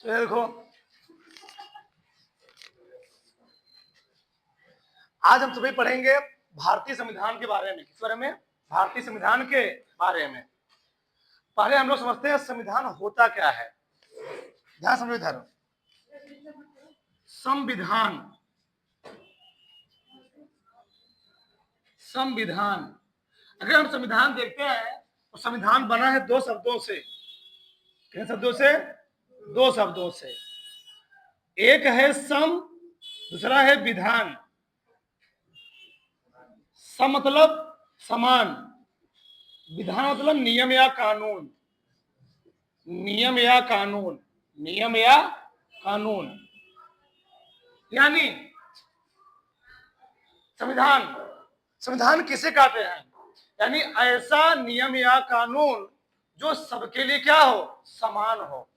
तो ये देखो, आज हम सभी पढ़ेंगे भारतीय संविधान के बारे में। किस बारे में? भारतीय संविधान के बारे में। पहले हम लोग समझते हैं संविधान होता क्या है। ध्यान समझो इधर। संविधान, संविधान, अगर हम संविधान देखते हैं तो संविधान बना है दो शब्दों से। किन शब्दों से? दो शब्दों से। एक है सम, दूसरा है विधान। सम मतलब समान, विधान मतलब नियम या कानून। नियम या कानून, नियम या कानून, यानी संविधान, संविधान किसे कहते हैं? यानी ऐसा नियम या कानून जो सबके लिए क्या हो? समान हो,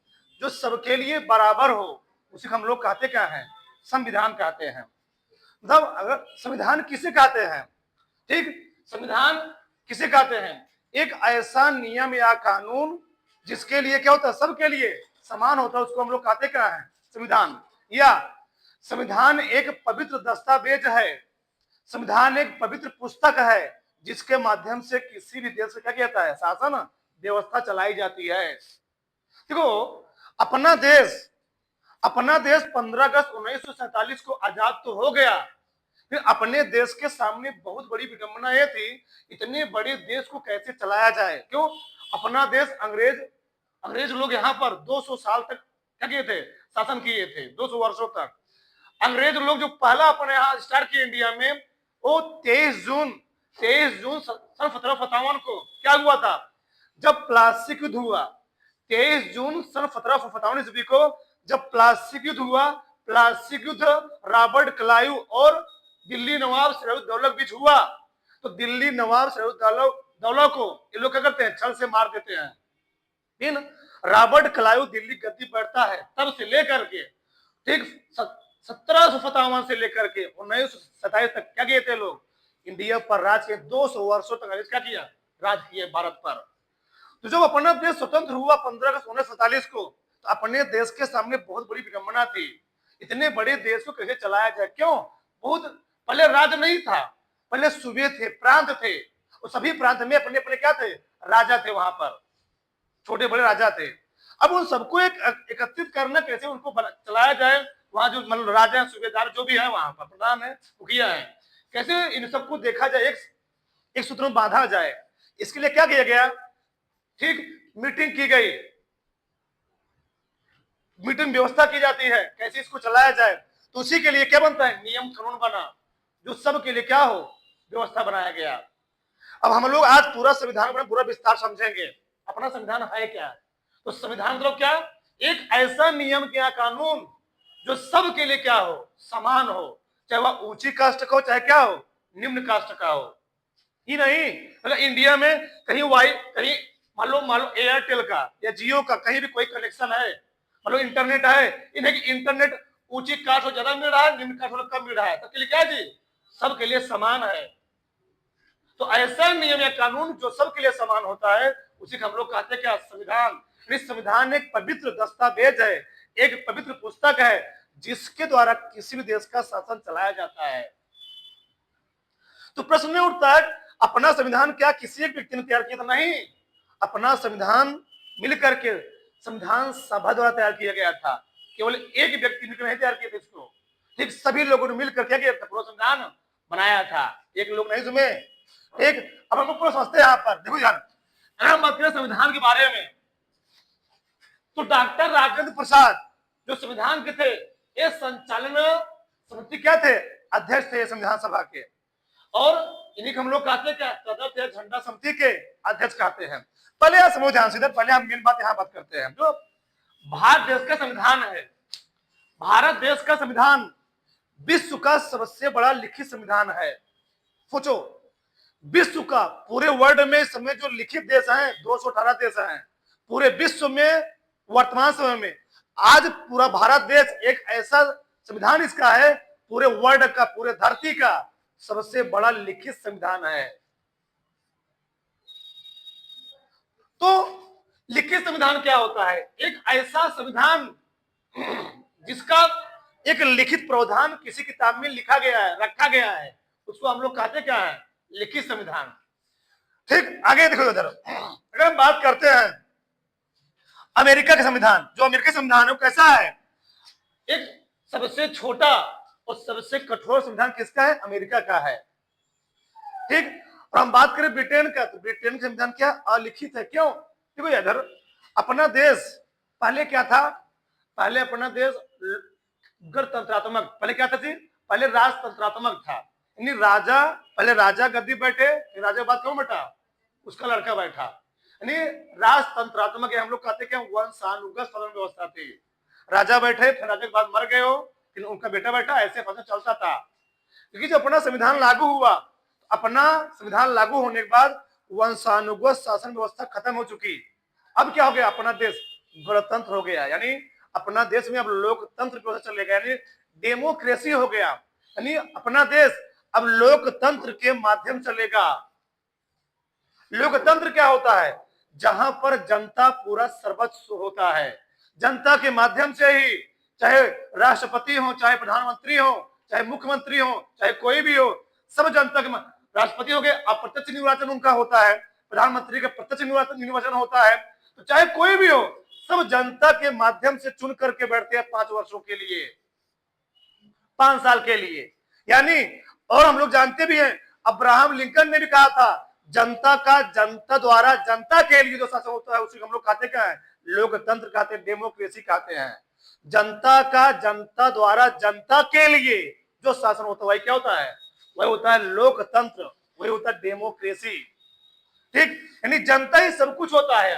जो सबके लिए बराबर हो, उसे हम लोग कहते क्या हैं? संविधान कहते हैं। मतलब अगर संविधान किसे कहते हैं? ठीक, संविधान किसे कहते हैं? एक ऐसा नियम या कानून जिसके लिए क्या होता है? सबके लिए समान होता है, उसको हम लोग कहते क्या है? संविधान। या संविधान एक पवित्र दस्तावेज है, संविधान एक पवित्र पुस्तक है जिसके माध्यम से किसी भी देश का क्या कहता है? शासन व्यवस्था चलाई जाती है। देखो, अपना देश, अपना देश 15 अगस्त 1947 को आजाद तो हो गया, फिर अपने देश के सामने बहुत बड़ी विडंबना ये थी, इतने बड़े देश को कैसे चलाया जाए। क्यों? अपना देश अंग्रेज लोग यहाँ पर 200 साल तक क्या किए थे? शासन किए थे, 200 वर्षों तक। अंग्रेज लोग जो पहला अपने यहाँ स्टार्ट किए इंडिया में, वो 23 जून सन 1757 को क्या हुआ था? जब प्लास्टिक युद्ध हुआ। 23 जून सन 1757 ईस्वी को जब प्लास्टिक युद्ध हुआ, प्लास्टिक युद्ध रॉबर्ट क्लाइव और दिल्ली नवाब सिराजुद्दौला के बीच हुआ। तो दिल्ली नवाब सिराजुद्दौला को ये लोग क्या करते हैं? छल से मार देते हैं। फिर रॉबर्ट क्लाइव दिल्ली गद्दी बैठता है, तब से लेकर के ठीक 1757 से लेकर के 1927 तक क्या किए थे लोग? इंडिया पर राज के 200 वर्षों तक अंग्रेज क्या किया? राज किए भारत पर। तो जब अपना देश स्वतंत्र हुआ 15 अगस्त 1947 को, तो अपने देश के सामने बहुत बड़ी विडंबना थी, इतने बड़े देश को कैसे चलाया जाए। क्यों? बहुत पहले राज नहीं था, पहले सूबे थे, प्रांत थे, और सभी प्रांत में अपने अपने क्या थे? राजा थे, वहां पर छोटे बड़े राजा थे। अब उन सबको एकत्रित करना, कैसे उनको चलाया जाए, वहां जो मतलब राजा सूबेदार जो भी है, वहां पर प्रधान है, मुखिया है, कैसे इन सबको देखा जाए, एक सूत्र में बांधा जाए। इसके लिए क्या किया गया? ठीक, मीटिंग की गई, मीटिंग व्यवस्था की जाती है कैसे इसको चलाया जाए। तो उसी के लिए क्या बनता है? नियम कानून बना, जो सब के लिए क्या हो? व्यवस्था बनाया गया। अब हम लोग आज पूरा संविधान में पूरा विस्तार समझेंगे। अपना संविधान है क्या? तो संविधान मतलब क्या? एक ऐसा नियम या कानून जो सब के लिए क्या हो? समान हो, चाहे वह ऊंची कास्ट का हो, चाहे क्या हो? निम्न कास्ट का हो ही नहीं। अगर इंडिया में कहीं मान लो एयरटेल का या जियो का कहीं भी कोई कनेक्शन है, मान लो इंटरनेट है, इन्हें कि इंटरनेट ऊंची कास्ट हो ज्यादा मिल रहा है, निम्न कास्ट हो कम मिल रहा है, सबके लिए क्या जी? सबके लिए समान है। तो ऐसा नियम या कानून जो सबके लिए समान होता है, उसी को हम लोग कहते हैं क्या? संविधान। संविधान एक पवित्र दस्तावेज है, एक पवित्र पुस्तक है जिसके द्वारा किसी भी देश का शासन चलाया जाता है। तो प्रश्न उठता है, अपना संविधान क्या किसी एक व्यक्ति ने तैयार किया था? नहीं, अपना संविधान मिलकर के संविधान सभा द्वारा तैयार किया गया था। केवल एक व्यक्ति मिलकर नहीं तैयार किया था इसको, ठीक सभी लोगों ने मिलकर क्या किया था? पूरा संविधान बनाया था, एक लोग नहीं सुने। ठीक, अब हम पूरा समझते हैं। यहाँ पर देखो यार, अगर हम बात करें संविधान के बारे में, तो डॉक्टर राजेंद्र प्रसाद जो संविधान के थे, ये संचालन समिति क्या थे? अध्यक्ष थे संविधान सभा के। और इन्हीं को हम लोग कहते हैं क्या? सदस्य या झंडा समिति के अध्यक्ष कहते हैं। पहले आप समझो ध्यान से, पहले हम मेन बात यहाँ बात करते हैं। जो भारत देश का संविधान है, भारत देश का संविधान विश्व का सबसे बड़ा लिखित संविधान है। सोचो, विश्व का पूरे वर्ल्ड में इस समय जो लिखित देश हैं 218 देश हैं पूरे विश्व में। वर्तमान समय में आज पूरा भारत देश एक ऐसा संविधान इसका है, पूरे वर्ल्ड का, पूरे धरती का सबसे बड़ा लिखित संविधान है। तो लिखित संविधान क्या होता है? एक ऐसा संविधान जिसका एक लिखित प्रावधान किसी किताब में लिखा गया है, रखा गया है, उसको हम लोग कहते क्या है? लिखित संविधान। ठीक, आगे देखो इधर, अगर हम बात करते हैं अमेरिका का संविधान, जो अमेरिका संविधान है वो कैसा है? एक सबसे छोटा और सबसे कठोर संविधान किसका है? अमेरिका का है। ठीक, और हम बात करें ब्रिटेन का, तो ब्रिटेन का संविधान क्या? अलिखित है। क्यों? देखो इधर अपना देश पहले क्या था? पहले अपना देश गणतंत्रात्मक, पहले क्या था जी? पहले राजतंत्रात्मक था, यानी राजा, पहले राजा गद्दी बैठे, फिर राजा के बाद कौन बैठा? उसका लड़का बैठा, यानी राजतंत्रात्मक। हम लोग कहते हैं वंशानुगत शासन व्यवस्था थी। राजा बैठे, फिर राजा के बाद मर गए हो, फिर उनका बेटा बैठा, ऐसे शासन चलता था। क्योंकि जब अपना संविधान लागू हुआ, अपना संविधान लागू होने के बाद वंशानुगत शासन व्यवस्था खत्म हो चुकी। अब क्या हो गया? अपना देश गणतंत्र हो गया, यानी अपना देश में अब लोकतंत्र व्यवस्था चलेगा, यानी डेमोक्रेसी हो गया, यानी अपना देश अब लोकतंत्र के माध्यम चलेगा। लोकतंत्र क्या होता है? जहां पर जनता पूरा सर्वस्व होता है, जनता के माध्यम से ही, चाहे राष्ट्रपति हो, चाहे प्रधानमंत्री हो, चाहे मुख्यमंत्री हो, चाहे कोई भी हो, सब जनता के। राष्ट्रपति हो गए, अप्रत्यक्ष निर्वाचन उनका होता है, प्रधानमंत्री का प्रत्यक्ष निर्वाचन होता है, तो चाहे कोई भी हो, सब जनता के माध्यम से चुन करके बैठते हैं 5 वर्षों के लिए, 5 साल के लिए, यानी। और हम लोग जानते भी हैं, अब्राहम लिंकन ने भी कहा था, जनता का जनता द्वारा जनता के लिए जो शासन होता है उसी हम लोग कहते क्या है? लोकतंत्र कहते हैं, डेमोक्रेसी कहते हैं। जनता का जनता द्वारा जनता के लिए जो शासन होता है वही क्या होता है? वही होता है लोकतंत्र, वही होता है डेमोक्रेसी। ठीक, यानी जनता ही सब कुछ होता है।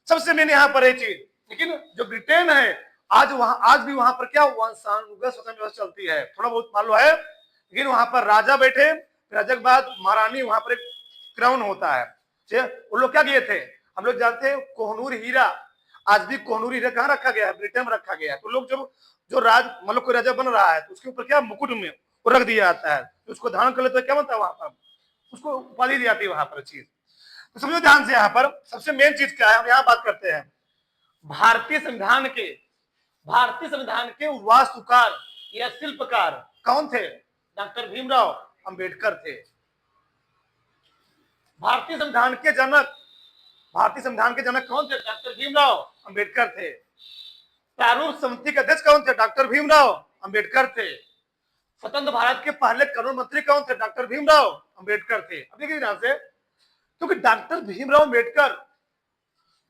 सबसे मेन यहां पर एक चीज, लेकिन जो ब्रिटेन है, आज भी वहां पर क्या वंशानुगत शासन व्यवस्था चलती है, थोड़ा बहुत मान लो है, लेकिन वहां पर राजा बैठे, राजा के बाद महारानी, वहां पर एक क्राउन होता है। वो लोग क्या किए थे? हम लोग जानते हैं कोहनूर हीरा, आज भी कोहनूर हीरा कहाँ रखा गया है? ब्रिटेन में रखा गया है। तो लोग जब जो मतलब कोई राजा बन रहा है तो उसके ऊपर क्या मुकुट में वो रख दिया जाता है, तो उसको धारण कर लेते, क्या बनता है वहां पर? उसको उपाधि दी जाती है वहां पर चीज। तो समझो ध्यान से, यहाँ पर सबसे मेन चीज क्या है, हम यहाँ बात करते हैं भारतीय संविधान के। भारतीय संविधान के वास्तुकार या शिल्पकार कौन थे? डॉक्टर भीमराव अंबेडकर थे। भारतीय संविधान के जनक, भारतीय संविधान के जनक कौन थे? डॉक्टर भीमराव अंबेडकर थे। प्रारूप समिति के अध्यक्ष कौन थे? डॉक्टर भीमराव अंबेडकर थे। स्वतंत्र भारत के पहले कानून मंत्री कौन थे? डॉक्टर भीमराव अंबेडकर थे। अब देखिए ध्यान से, क्योंकि डॉक्टर भीमराव अंबेडकर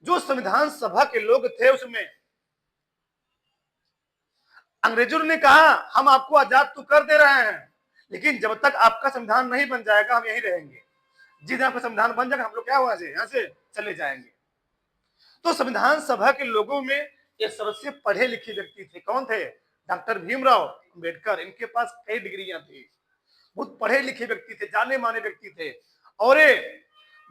जो संविधान सभा के लोग थे, उसमें अंग्रेजों ने कहा हम आपको आजाद तो कर दे रहे हैं, लेकिन जब तक आपका संविधान नहीं बन जाएगा हम यहीं रहेंगे, जिस दिन आपका संविधान बन जाएगा हम लोग क्या हुआ यहाँ से चले जाएंगे। तो संविधान सभा के लोगों में एक सबसे पढ़े लिखे व्यक्ति थे, कौन थे? डॉक्टर भीमराव अंबेडकर। इनके पास कई डिग्रियां थी, बहुत पढ़े लिखे व्यक्ति थे, जाने माने व्यक्ति थे, और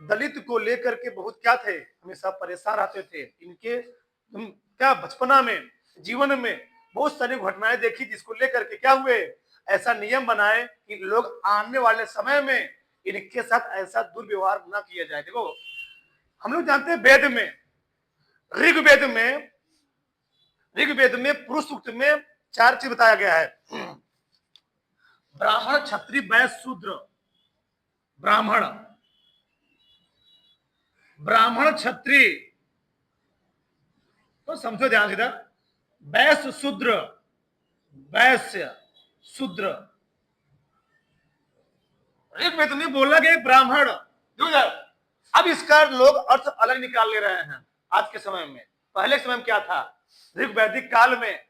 दलित को लेकर के बहुत क्या थे, हमेशा परेशान रहते थे। इनके क्या बचपना में, जीवन में बहुत सारी घटनाएं देखी, जिसको लेकर के क्या हुए, ऐसा नियम बनाए कि लोग आने वाले समय में इनके साथ ऐसा दुर्व्यवहार ना किया जाए। देखो हम लोग जानते हैं वेद में, ऋग्वेद में पुरुष सूक्त में 4 चीज बताया गया है, ब्राह्मण, क्षत्रिय, वैश्य, शूद्र। ब्राह्मण क्षत्रिय, तो समझो ध्यान से, वैश्य शूद्र। ऋग्वेद में बोला गया ब्राह्मण। अब इसका लोग अर्थ अलग निकाल ले रहे हैं आज के समय में। पहले समय में क्या था? ऋग्वैदिक काल में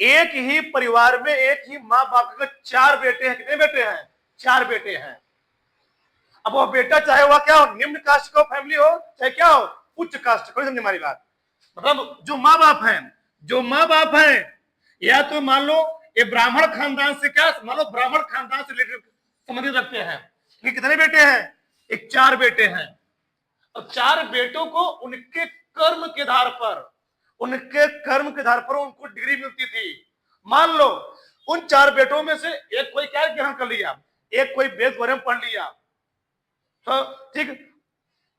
एक ही परिवार में, एक ही माँ बाप के 4 बेटे हैं। कितने बेटे हैं? 4 बेटे हैं। अब वो बेटा चाहे वह क्या हो, निम्न कास्ट का फैमिली हो, चाहे क्या हो, उच्च कास्ट। कोई समझे हमारी बात? मतलब जो माँ बाप हैं, या तो मान लो ये ब्राह्मण खानदान से, क्या मान लो ब्राह्मण खानदान से रिलेटेड संबंधित रखते हैं, कि कितने बेटे हैं? एक 4 बेटे हैं। और 4 बेटों को उनके कर्म के आधार पर उनको डिग्री मिलती थी। मान लो उन 4 बेटों में से एक कोई क्या ग्रहण कर लिया, एक कोई वेद वगैरह पढ़ लिया, तो ठीक,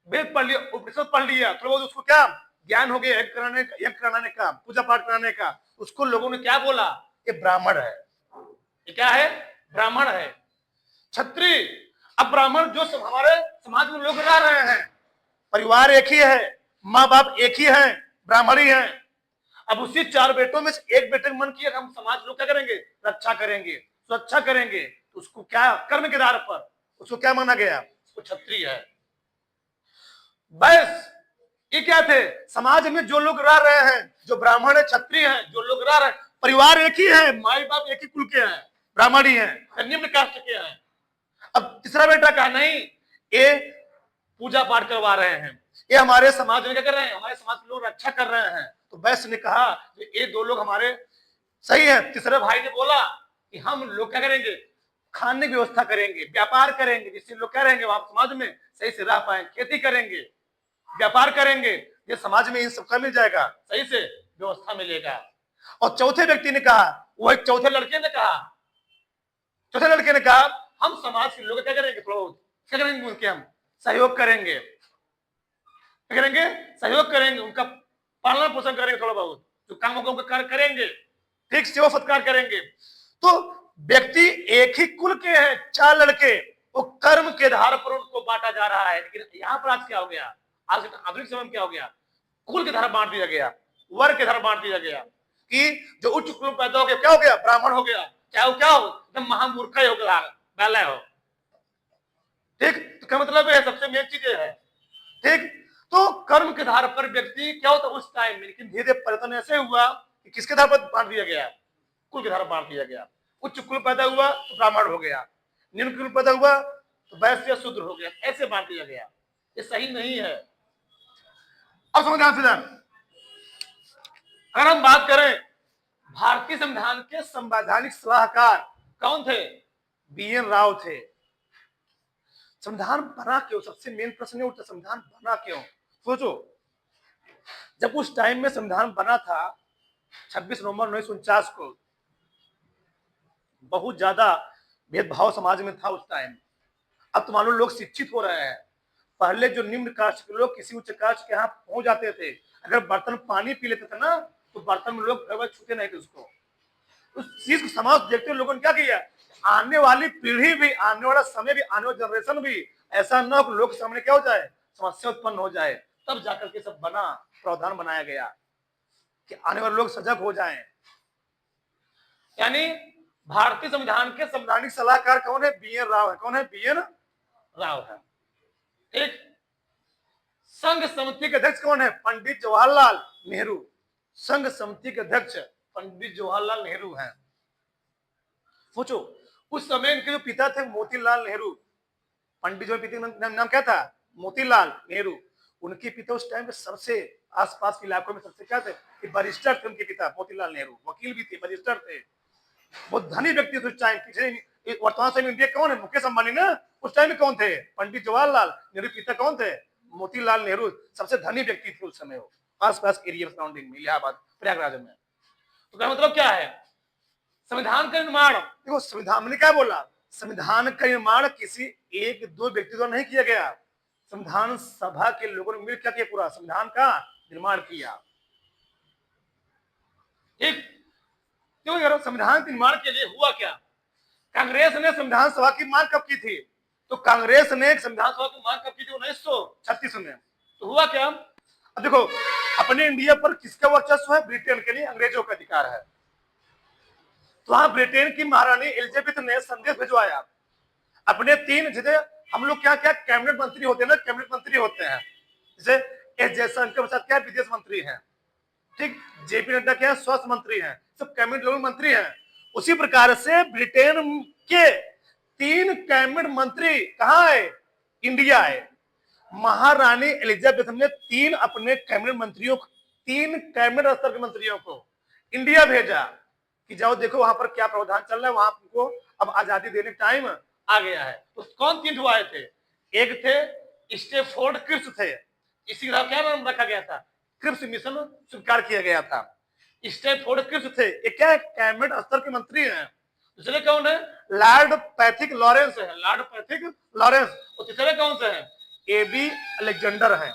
वेद पढ़ लिया, उपनिषद पढ़ लिया, तो वो उसको क्या ज्ञान हो गया यज्ञ कराने का, पूजा पाठ कराने का, उसको लोगों ने क्या बोला? ये ब्राह्मण है। ये क्या है? ब्राह्मण है। क्षत्रिय, अब ब्राह्मण जो सब हमारे समाज में लोग रह रहे हैं, परिवार एक ही है, माँ बाप एक ही है, ब्राह्मण ही है। अब उसी 4 बेटों में से एक बेटे का मन किया हम समाज लोग क्या करेंगे? रक्षा करेंगे, सुरक्षा करेंगे, तो उसको क्या कर्म के आधार पर उसको क्या माना गया? उसको क्षत्रिय है। बस ये क्या थे? समाज में जो लोग रह रहे हैं, जो ब्राह्मण है, क्षत्रिय है, जो लोग रह रहे हैं, परिवार एक ही है, माई बाप एक ही कुल के हैं, ब्राह्मण ही है, निम्न कास्ट के हैं। अब तीसरा बेटा कहा नहीं, ये पूजा पाठ करवा रहे हैं, ये हमारे समाज में क्या कर रहे हैं? हमारे समाज के लोग रक्षा कर रहे हैं। तो वैश्य ने कहा ये 2 लोग हमारे सही है। तीसरे भाई ने बोला कि हम लोग क्या करेंगे? खाने की व्यवस्था करेंगे, व्यापार करेंगे, जिससे लोग क्या रहेंगे? वहां समाज में सही से रह पाए, खेती करेंगे, व्यापार करेंगे, ये समाज में इन सबका मिल जाएगा, सही से व्यवस्था मिलेगा। और चौथे व्यक्ति ने कहा, वो एक चौथे लड़के ने कहा हम समाज के लोग क्या करेंगे? थोड़ा बहुत क्या करेंगे? उनके हम सहयोग करेंगे, क्या करेंगे? सहयोग करेंगे, उनका पालन पोषण करेंगे, थोड़ा बहुत जो काम होगा उनका कार्य करेंगे, ठीक सेवा सत्कार करेंगे। तो व्यक्ति एक ही कुल के हैं, 4 लड़के, वो कर्म के आधार पर उनको बांटा जा रहा है। लेकिन यहाँ पर आज क्या हो गया? आज आधुनिक समय में क्या हो गया? कुल के आधार बांट दिया गया, वर्ग के आधार बांट दिया गया कि जो उच्च कुल पैदा हो गया क्या हो गया? ब्राह्मण हो गया, चाहे वो क्या हो, एकदम महामूर्ख हो गया, बैला हो। ठीक, तो क्या मतलब है? सबसे मेन चीज है। ठीक, तो कर्म के आधार पर व्यक्ति क्या होता उस टाइम में, लेकिन धीरे धीरे परिवर्तन ऐसे हुआ कि किसके आधार पर बांट दिया गया? कुल के आधार पर बांट दिया गया। उच्च कुल पैदा हुआ तो ब्राह्मण हो गया, निम्न कुल पैदा हुआ तो वैश्य शूद्र हो गया, ऐसे बांट दिया गया। ये सही नहीं है। अब समझ अगर हम बात करें भारतीय संविधान के संवैधानिक सलाहकार कौन थे? BN राव थे। संविधान बना क्यों? सबसे मेन प्रश्न उठता, संविधान बना क्यों? सोचो, जब उस टाइम में संविधान बना था 26 नवंबर 1949 को, बहुत ज्यादा भेदभाव समाज में था उस टाइम। अब तो मानो लोग शिक्षित हो रहे हैं। पहले जो निम्न कास्ट के लोग किसी उच्च कास्ट के यहाँ पहुंच जाते थे, अगर बर्तन पानी पी लेते थे ना, तो बर्तन में लोग छूते नहीं थे उसको। उस चीज को समाज देखते हुए लोगों ने क्या किया? आने वाली पीढ़ी भी, आने वाला समय भी, आने वाला जनरेशन भी ऐसा न हो लोग सामने क्या हो जाए? समस्या उत्पन्न हो जाए। तब जाकर के सब बना, प्रावधान बनाया गया कि आने वाले लोग सजग हो जाएं। यानी भारतीय संविधान के संवैधानिक सलाहकार कौन है? BN राव है। कौन है? BN राव है। ठीक, संघ समिति के अध्यक्ष कौन है? पंडित जवाहरलाल नेहरू। संघ समिति के अध्यक्ष पंडित जवाहरलाल नेहरू हैं। सोचो, उस समय इनके जो पिता थे मोतीलाल नेहरू, पंडित जो पिता का नाम क्या था? मोतीलाल नेहरू। उनके पिता उस टाइम पे सबसे आसपास के इलाकों में सबसे क्या थे? बैरिस्टर थे उनके पिता मोतीलाल नेहरू, वकील भी थे, बैरिस्टर थे, बहुत धनी व्यक्ति थे उस टाइम। पीछे वर्तमान समय में इंडिया कौन है? मुकेश अंबानी ना। उस टाइम में कौन थे? पंडित जवाहरलाल नेहरू। पिता कौन थे? मोतीलाल नेहरू। सबसे धनी व्यक्ति थे उस समय वो, आसपास एरिया सराउंडिंग में, इलाहाबाद प्रयागराज में। तो क्या मतलब क्या है? संविधान का निर्माण, देखो संविधान ने क्या बोला? संविधान का निर्माण किसी 1-2 व्यक्ति द्वारा नहीं किया गया, संविधान सभा के लोगों ने मिल क्या किया? पूरा संविधान का निर्माण किया। ठीक, क्यों यार? संविधान के निर्माण के लिए हुआ क्या? कांग्रेस ने संविधान सभा की मांग कब की थी? तो कांग्रेस ने संविधान सभा की मांग कब की थी? 1936 में। तो हुआ क्या? अब देखो, अपने इंडिया पर किसका वर्चस्व है? ब्रिटेन के लिए अंग्रेजों का अधिकार है। तो वहां ब्रिटेन की महारानी एलिजाबेथ ने संदेश भिजवाया अपने 3, जैसे हम लोग क्या क्या कैबिनेट मंत्री होते हैं ना, कैबिनेट मंत्री होते हैं, जैसे एस जयशंकर प्रसाद क्या विदेश मंत्री हैं, ठीक, JP नड्डा क्या स्वास्थ्य मंत्री हैं, सब कैबिनेट लेवल मंत्री हैं। उसी प्रकार से ब्रिटेन के 3 कैबिनेट मंत्री कहाँ है? इंडिया है। महारानी एलिजाबेथ ने 3 अपने कैबिनेट मंत्रियों को, 3 कैबिनेट स्तर के मंत्रियों को इंडिया भेजा कि जाओ देखो वहां पर क्या प्रावधान चल रहा है, वहां को अब आजादी देने टाइम आ गया है। तो कौन 3 आए थे? एक थे स्टेफोर्ड क्रिप्स थे, इसी का क्या नाम रखा गया था? क्रिप्स मिशन स्वीकार किया गया था। स्टेफोर्ड क्रिप्स थे, ये क्या है? कैबिनेट स्तर के मंत्री हैं। दूसरे कौन है? लॉर्ड पैथिक लॉरेंस है, लॉर्ड पैथिक लॉरेंस। और तीसरे कौन से हैं? AB अलेक्जेंडर हैं।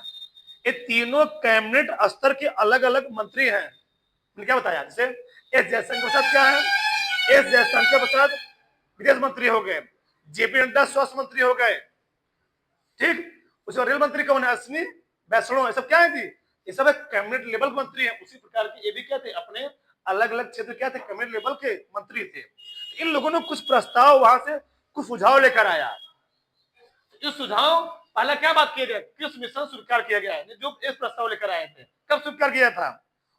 ये तीनों कैबिनेट स्तर के अलग अलग मंत्री हैं। मैंने क्या बताया, जैसे एस जयशंकर प्रसाद क्या है, एस जयशंकर प्रसाद विदेश मंत्री हो गए, जेपी नड्डा स्वास्थ्य मंत्री हो गए, ठीक। उसके रेल मंत्री कौन है, अश्विनी वैष्णव, ये सब क्या है थी, ये सब कैबिनेट लेवल मंत्री है। उसी प्रकार के ये भी क्या थे, अपने अलग अलग क्षेत्र क्या थे, कैबिनेट लेवल के मंत्री थे। इन लोगों ने कुछ प्रस्ताव वहां से कुछ सुझाव लेकर आया। जो सुझाव पहला क्या बात किया गया, कृषि मिशन स्वीकार किया गया है, जो इस प्रस्ताव लेकर आए थे। कब स्वीकार किया था,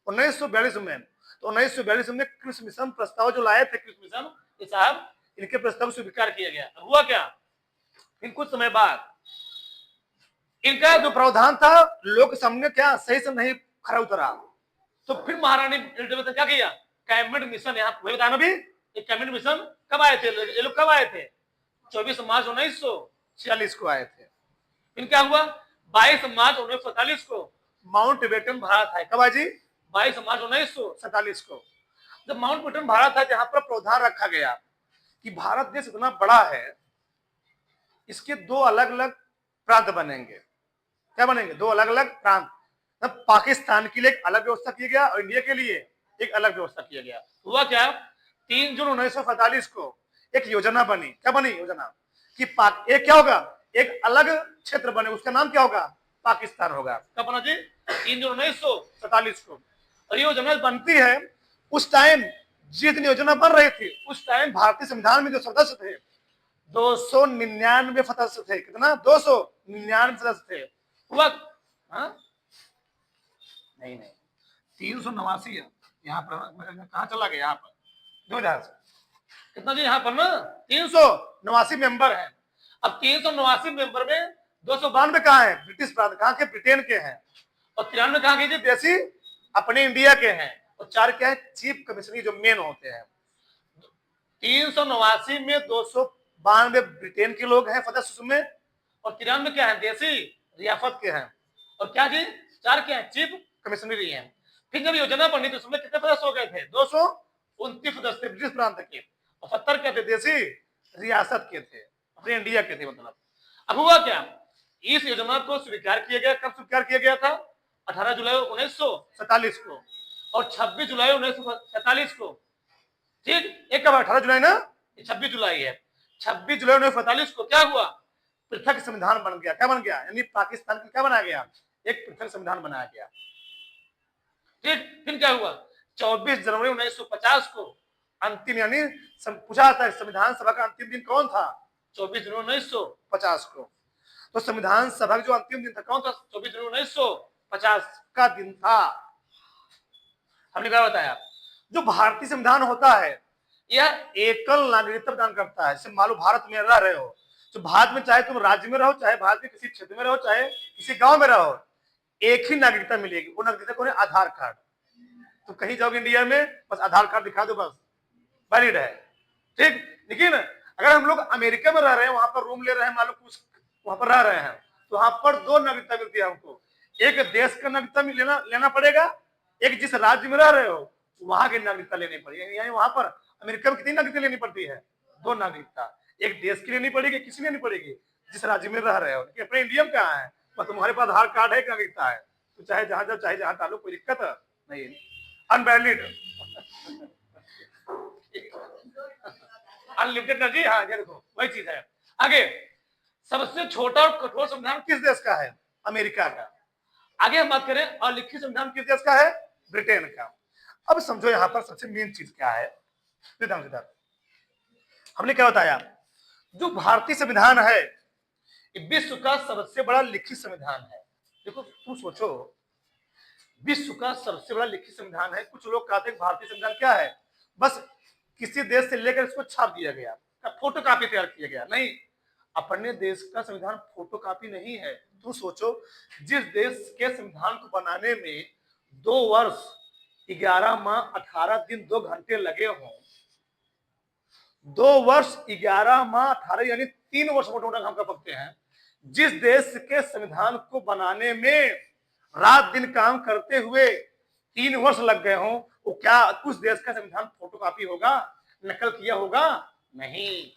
1942 में। तो 1942 में कृषि मिशन प्रस्ताव जो लाए थे, कृषि मिशन, ये साहब इनके प्रस्ताव स्वीकार किया गया। हुआ क्या, इन कुछ समय बाद इनका जो प्रावधान था लोक सामने क्या सही से नहीं खरा उतरा, तो फिर महारानी एलिजाबेथ ने क्या किया, कैबिनेट मिशन, यहाँ बताना भी, कैबिनेट मिशन कब आए थे, ये लोग कब आए थे, 24 मार्च 1946 को आए थे। फिर क्या हुआ, 22 मार्च 1947 को माउंट बेटन भारत है, कब जी, 22 मार्च 1947 को। जब माउंट बेटन भारत है, जहां पर प्रावधान रखा गया कि भारत देश इतना बड़ा है, इसके दो अलग अलग प्रांत बनेंगे। क्या बनेंगे, दो अलग अलग प्रांत। तब पाकिस्तान के लिए एक अलग व्यवस्था किया गया और इंडिया के लिए एक अलग व्यवस्था किया गया। हुआ क्या, 3 जून 1947 को एक योजना बनी। क्या बनी योजना कि एक क्या होगा, एक अलग क्षेत्र बने, उसका नाम क्या होगा, पाकिस्तान होगा। कब बना जी, 3 जून 1947 को। और ये योजना बनती है, उस टाइम जिस दिन योजना बन रही थी, उस टाइम भारतीय संविधान में जो सदस्य थे 299 सदस्य थे। कितना, 299 सदस्य थे। हुआ नहीं 389 है यहाँ पर, कहा चला गया, यहाँ पर 2000 से कितना जी, यहाँ पर ना 389 मेंबर हैं। अब 389 मेंबर में 292 कहाँ है, ब्रिटिश प्रांत, कहाँ के, ब्रिटेन के हैं। और 93 कहाँ के, देसी अपने इंडिया के हैं। और 4 क्या है, चीफ कमिश्नरी जो मेन होते हैं। 389 में 292 ब्रिटेन के लोग हैं सदस्य में, और 93 क्या है, देसी रियासत के हैं। और क्या जी, 4 क्या है, चीफ कमिश्नरी है। फिर जब योजना बनी तो उसमें कितने सदस्य हो गए थे, 229 सदस्य ब्रिटिश प्रांत के, और 70 क्या थे, देसी रियासत के थे, अपने इंडिया के थे मतलब। अब हुआ क्या, इस योजना को स्वीकार किया गया। कब स्वीकार किया गया था, 18 जुलाई 1947 को और 26 जुलाई 1947 को, ठीक। एक कब, 18 जुलाई ना, 26 जुलाई है। 26 जुलाई 1947 को क्या हुआ, पृथक संविधान बन गया। क्या बन गया, यानी पाकिस्तान का क्या बनाया गया, एक पृथक संविधान बनाया गया, ठीक। फिर क्या हुआ, 24 जनवरी 1950 को अंतिम, यानी पूछा था संविधान सभा का अंतिम दिन कौन था, 24 जनवरी 1950 को। तो संविधान सभा जो अंतिम दिन था कौन था, 24 जनवरी 1950 का दिन था। हमने क्या बताया, जो भारतीय संविधान होता है यह एकल नागरिकता प्रदान करता है। जैसे मान लो भारत में रह रहे हो, तो भारत में चाहे तुम राज्य में रहो, चाहे भारत के किसी क्षेत्र में रहो, चाहे किसी गांव में रहो, एक ही नागरिकता मिलेगी। वो नागरिकता कौन है, आधार कार्ड। तो कहीं जाओगे इंडिया में, बस आधार कार्ड दिखा दो, बस वैलिड है, ठीक। लेकिन अगर हम लोग अमेरिका में रह रहे हैं, वहां पर रूम ले रहे हैं, मान लो कुछ वहां पर रह रहे हैं, तो वहां पर 2 नागरिकता मिलती है हमको। एक देश का नागरिकता लेना पड़ेगा, एक जिस राज्य में रह रहे हो वहां की नागरिकता लेनी पड़ेगी। यानी वहां पर अमेरिका में कितनी नागरिकता लेनी पड़ती है, 2 नागरिकता। एक देश की लेनी पड़ेगी, किसी लेनी पड़ेगी, जिस राज्य में रह रहे हो। अपने इंडिया में कहाँ है, बस तुम्हारे पास आधार कार्ड है, नागरिकता है, तो चाहे जहां जाओ, चाहे जहां डालो, कोई दिक्कत नहीं, अनवैलिड, अनलिमिटेड एनर्जी। हाँ ये देखो वही चीज है। आगे, सबसे छोटा और कठोर संविधान किस देश का है, अमेरिका का। आगे हम बात करें, और लिखित संविधान किस देश का है, ब्रिटेन का। अब समझो यहाँ पर सबसे मेन चीज क्या है, हमने क्या बताया, जो भारतीय संविधान है विश्व का सबसे बड़ा लिखित संविधान है। देखो तुम सोचो, विश्व का सबसे बड़ा लिखित संविधान है। कुछ लोग कहते हैं भारतीय संविधान क्या है, बस किसी देश से लेकर इसको छाप दिया गया, फोटो कॉपी तैयार किया गया। नहीं, अपने देश का संविधान फोटो कॉपी नहीं है। तुम सोचो, जिस देश के संविधान को बनाने में 2 वर्ष 11 माह 18 दिन 2 घंटे लगे हों, 2 वर्ष 11 माह 18 यानी 3 वर्ष मोटा मोटा हम कर सकते हैं। जिस देश के संविधान को बनाने में रात दिन काम करते हुए 3 वर्ष लग गए हों, वो क्या उस देश का संविधान फोटोकॉपी होगा, नकल किया होगा? नहीं।